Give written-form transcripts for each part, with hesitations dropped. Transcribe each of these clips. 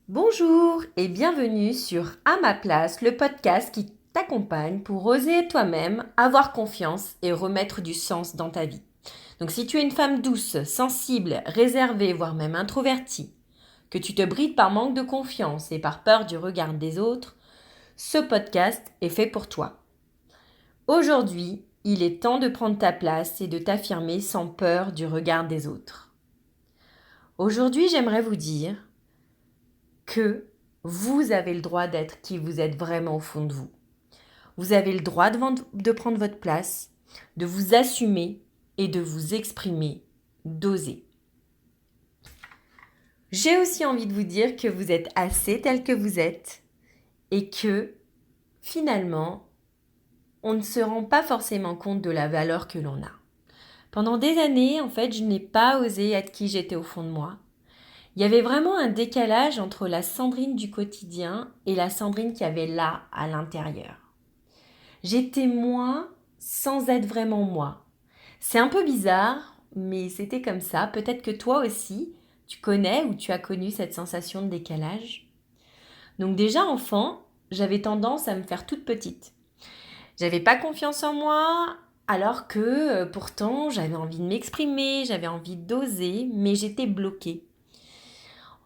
Bonjour et bienvenue sur À ma place, le podcast qui t'accompagne pour oser être toi-même, avoir confiance et remettre du sens dans ta vie. Donc si tu es une femme douce, sensible, réservée, voire même introvertie, que tu te brides par manque de confiance et par peur du regard des autres, ce podcast est fait pour toi. Aujourd'hui, il est temps de prendre ta place et de t'affirmer sans peur du regard des autres. Aujourd'hui, j'aimerais vous dire que vous avez le droit d'être qui vous êtes vraiment au fond de vous. Vous avez le droit de prendre votre place, de vous assumer et de vous exprimer, d'oser. J'ai aussi envie de vous dire que vous êtes assez tel que vous êtes et que finalement, on ne se rend pas forcément compte de la valeur que l'on a. Pendant des années, en fait, je n'ai pas osé être qui j'étais au fond de moi. Il y avait vraiment un décalage entre la Sandrine du quotidien et la Sandrine qui avait là à l'intérieur. J'étais moi sans être vraiment moi. C'est un peu bizarre, mais c'était comme ça. Peut-être que toi aussi, tu connais ou tu as connu cette sensation de décalage. Donc déjà enfant, j'avais tendance à me faire toute petite. J'avais pas confiance en moi, alors que pourtant j'avais envie de m'exprimer, j'avais envie d'oser, mais j'étais bloquée.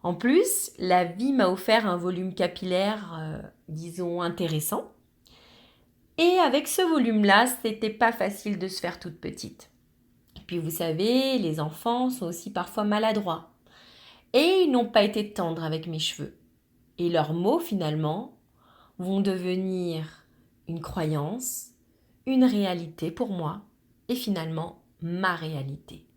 En plus, la vie m'a offert un volume capillaire, disons, intéressant. Et avec ce volume-là, c'était pas facile de se faire toute petite. Et puis vous savez, les enfants sont aussi parfois maladroits. Et ils n'ont pas été tendres avec mes cheveux. Et leurs mots, finalement, vont devenir une croyance, une réalité pour moi, et finalement, ma réalité.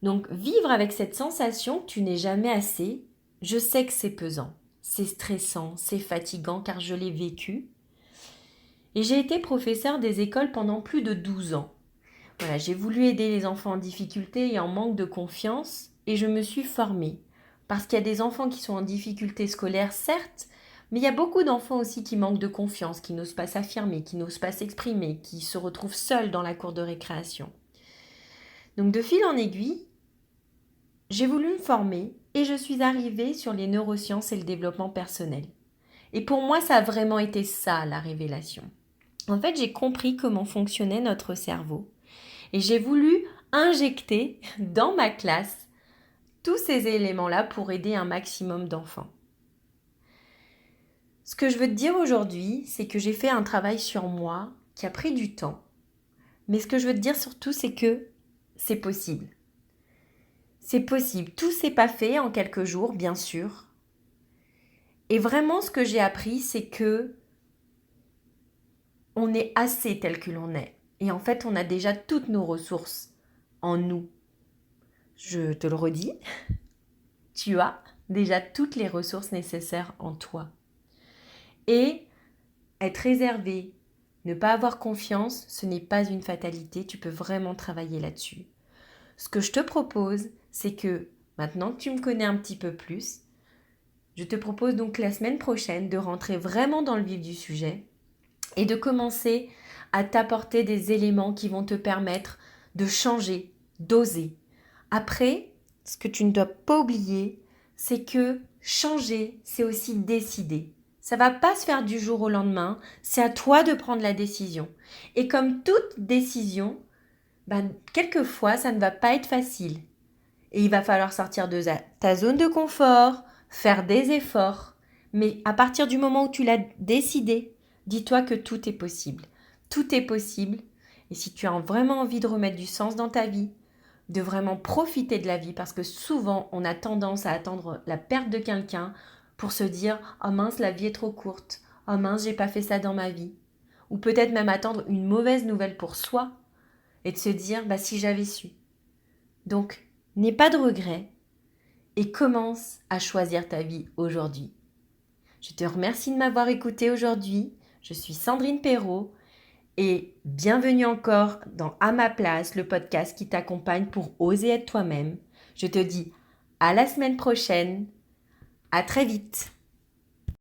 Donc vivre avec cette sensation que tu n'es jamais assez, je sais que c'est pesant, c'est stressant, c'est fatigant car je l'ai vécu. Et j'ai été professeure des écoles pendant plus de 12 ans. Voilà, j'ai voulu aider les enfants en difficulté et en manque de confiance et je me suis formée. Parce qu'il y a des enfants qui sont en difficulté scolaire, certes, mais il y a beaucoup d'enfants aussi qui manquent de confiance, qui n'osent pas s'affirmer, qui n'osent pas s'exprimer, qui se retrouvent seuls dans la cour de récréation. Donc de fil en aiguille, j'ai voulu me former et je suis arrivée sur les neurosciences et le développement personnel. Et pour moi, ça a vraiment été ça, la révélation. En fait, j'ai compris comment fonctionnait notre cerveau et j'ai voulu injecter dans ma classe tous ces éléments-là pour aider un maximum d'enfants. Ce que je veux te dire aujourd'hui, c'est que j'ai fait un travail sur moi qui a pris du temps. Mais ce que je veux te dire surtout, c'est que c'est possible. C'est possible. Tout s'est pas fait en quelques jours, bien sûr. Et vraiment, ce que j'ai appris, c'est que on est assez tel que l'on est. Et en fait, on a déjà toutes nos ressources en nous. Je te le redis, tu as déjà toutes les ressources nécessaires en toi. Et être réservé, ne pas avoir confiance, ce n'est pas une fatalité, tu peux vraiment travailler là-dessus. Ce que je te propose, c'est que maintenant que tu me connais un petit peu plus, je te propose donc la semaine prochaine de rentrer vraiment dans le vif du sujet et de commencer à t'apporter des éléments qui vont te permettre de changer, d'oser. Après, ce que tu ne dois pas oublier, c'est que changer, c'est aussi décider. Ça va pas se faire du jour au lendemain, c'est à toi de prendre la décision. Et comme toute décision, quelquefois, ça ne va pas être facile. Et il va falloir sortir de ta zone de confort, faire des efforts. Mais à partir du moment où tu l'as décidé, dis-toi que tout est possible. Tout est possible. Et si tu as vraiment envie de remettre du sens dans ta vie, de vraiment profiter de la vie, parce que souvent on a tendance à attendre la perte de quelqu'un pour se dire « Oh mince, la vie est trop courte. Oh mince, j'ai pas fait ça dans ma vie. » Ou peut-être même attendre une mauvaise nouvelle pour soi et de se dire « si j'avais su. » Donc, n'aie pas de regrets et commence à choisir ta vie aujourd'hui. Je te remercie de m'avoir écouté aujourd'hui. Je suis Sandrine Perrault et bienvenue encore dans À ma place, le podcast qui t'accompagne pour oser être toi-même. Je te dis à la semaine prochaine. À très vite.